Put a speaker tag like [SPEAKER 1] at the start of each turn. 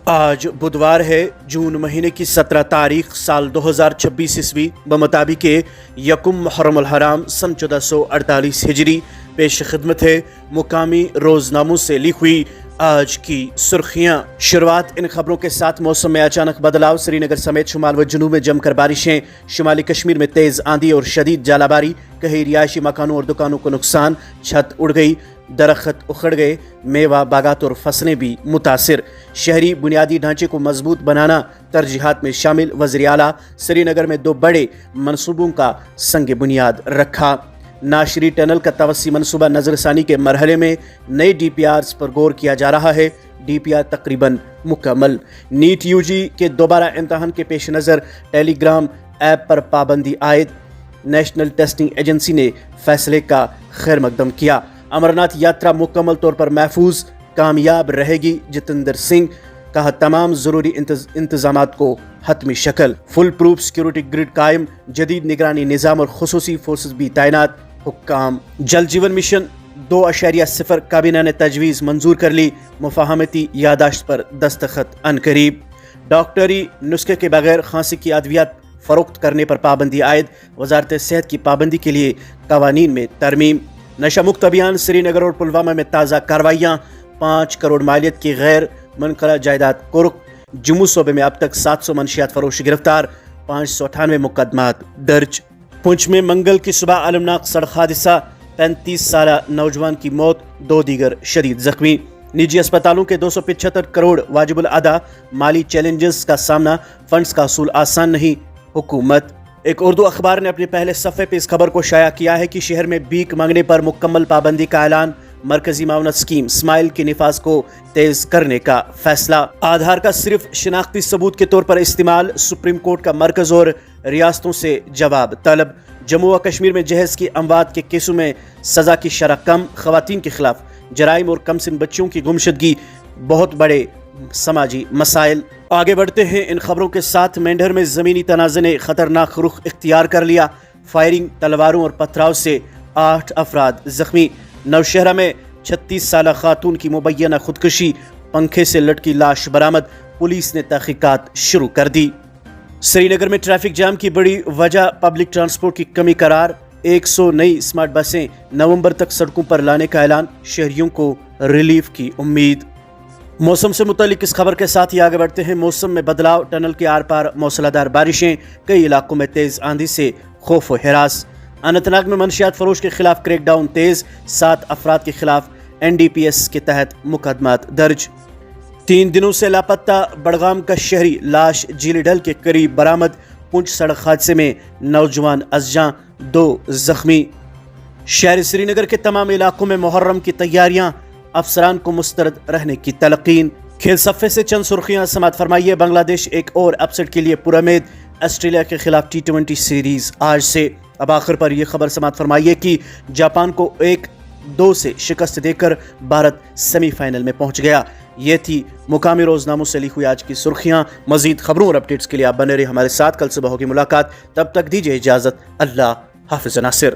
[SPEAKER 1] آج بدوار ہے جون مہینے کی 17 تاریخ سال 2026 عیسوی بمطابق یکم محرم الحرام سن 1448 ہجری۔ پیش خدمت ہے مقامی روزناموں سے لی ہوئی آج کی سرخیاں۔ شروعات ان خبروں کے ساتھ موسم میں اچانک بدلاؤ، سری نگر سمیت شمال و جنوب میں جم کر بارشیں، شمالی کشمیر میں تیز آندھی اور شدید ژالہ باری، کئی رہائشی مکانوں اور دکانوں کو نقصان، چھت اڑ گئی، درخت اکھڑ گئے، میوہ باغات اور فصلیں بھی متاثر۔ شہری بنیادی ڈھانچے کو مضبوط بنانا ترجیحات میں شامل، وزیر اعلیٰ سری نگر میں 2 بڑے منصوبوں کا سنگ بنیاد رکھا۔ ناشری ٹنل کا توسیع منصوبہ نظر ثانی کے مرحلے میں، نئے ڈی پی آرز پر غور کیا جا رہا ہے، ڈی پی آر تقریباً مکمل۔ نیٹ یو جی کے دوبارہ امتحان کے پیش نظر ٹیلی گرام ایپ پر پابندی عائد، نیشنل ٹیسٹنگ ایجنسی نے فیصلے کا خیر مقدم کیا۔ امرناتھ یاترا مکمل طور پر محفوظ کامیاب رہے گی، جتیندر سنگھ، کہا تمام ضروری انتظامات کو حتمی شکل۔ فل پروف سیکیورٹی گرڈ قائم، جدید نگرانی نظام اور خصوصی فورسز بھی تعینات، حکام۔ جل جیون مشن 2.0 کابینہ نے تجویز منظور کر لی، مفاہمتی یادداشت پر دستخط عنقریب۔ ڈاکٹری نسخے کے بغیر کھانسی کی ادویات فروخت کرنے پر پابندی عائد، وزارت صحت کی پابندی کے لیے قوانین میں ترمیم۔ نشہ مکت ابھیان، سری نگر اور پلوامہ میں تازہ کارروائیاں، 5 کروڑ مالیت کی غیر منقرہ جائیداد قرق۔ جموں صوبے میں اب تک 700 منشیات فروش گرفتار، 598 مقدمات درج۔ پنچ میں منگل کی صبح المناک سڑک حادثہ، 35 سالہ نوجوان کی موت، 2 دیگر شدید زخمی۔ نجی اسپتالوں کے 275 کروڑ واجب الادا، مالی چیلنجز کا سامنا، فنڈز کا حصول آسان نہیں، حکومت۔ ایک اردو اخبار نے اپنے پہلے صفحے پہ اس خبر کو شائع کیا ہے کہ شہر میں بھیک مانگنے پر مکمل پابندی کا اعلان، مرکزی معاونت اسکیم اسمائل کے نفاذ کو تیز کرنے کا فیصلہ۔ آدھار کا صرف شناختی ثبوت کے طور پر استعمال، سپریم کورٹ کا مرکز اور ریاستوں سے جواب طلب۔ جموں و کشمیر میں جہیز کی اموات کے کیسوں میں سزا کی شرح کم، خواتین کے خلاف جرائم اور کمسن بچیوں کی گمشدگی بہت بڑے سماجی مسائل۔ آگے بڑھتے ہیں ان خبروں کے ساتھ۔ مینڈھر میں زمینی تنازع نے خطرناک رخ اختیار کر لیا، فائرنگ، تلواروں اور پتھراؤ سے 8 افراد زخمی۔ نوشہرہ میں 36 سالہ خاتون کی مبینہ خودکشی، پنکھے سے لٹکی لاش برآمد، پولیس نے تحقیقات شروع کر دی۔ سری نگر میں ٹریفک جام کی بڑی وجہ پبلک ٹرانسپورٹ کی کمی قرار، 100 نئی اسمارٹ بسیں نومبر تک سڑکوں پر لانے کا اعلان، شہریوں کو ریلیف کی امید۔ موسم سے متعلق اس خبر کے ساتھ ہی آگے بڑھتے ہیں۔ موسم میں بدلاؤ، ٹنل کے آر پار موسلادھار بارشیں، کئی علاقوں میں تیز آندھی سے خوف و ہراس۔ اننت ناگ میں منشیات فروش کے خلاف کریک ڈاؤن تیز، 7 افراد کے خلاف NDPS کے تحت مقدمات درج۔ 3 دنوں سے لاپتہ بڑگام کا شہری، لاش جیلی ڈل کے قریب برآمد۔ پنچ سڑک حادثے میں نوجوان از جاں، 2 زخمی۔ شہر سری نگر کے تمام علاقوں میں محرم کی تیاریاں، افسران کو مسترد رہنے کی تلقین۔ کھیل صفحے سے چند سرخیاں سماعت فرمائیے۔ بنگلہ دیش ایک اور اپسیٹ کے لیے پرامید، آسٹریلیا کے خلاف T20 سیریز آج سے۔ اب آخر پر یہ خبر سماعت فرمائیے کہ جاپان کو 1-2 سے شکست دے کر بھارت سیمی فائنل میں پہنچ گیا۔ یہ تھی مقامی روزناموں سے لی ہوئی آج کی سرخیاں۔ مزید خبروں اور اپڈیٹس کے لیے آپ بنے رہے ہمارے ساتھ، کل صبح ہوگی ملاقات، تب تک دیجیے اجازت، اللہ حافظ ناصر۔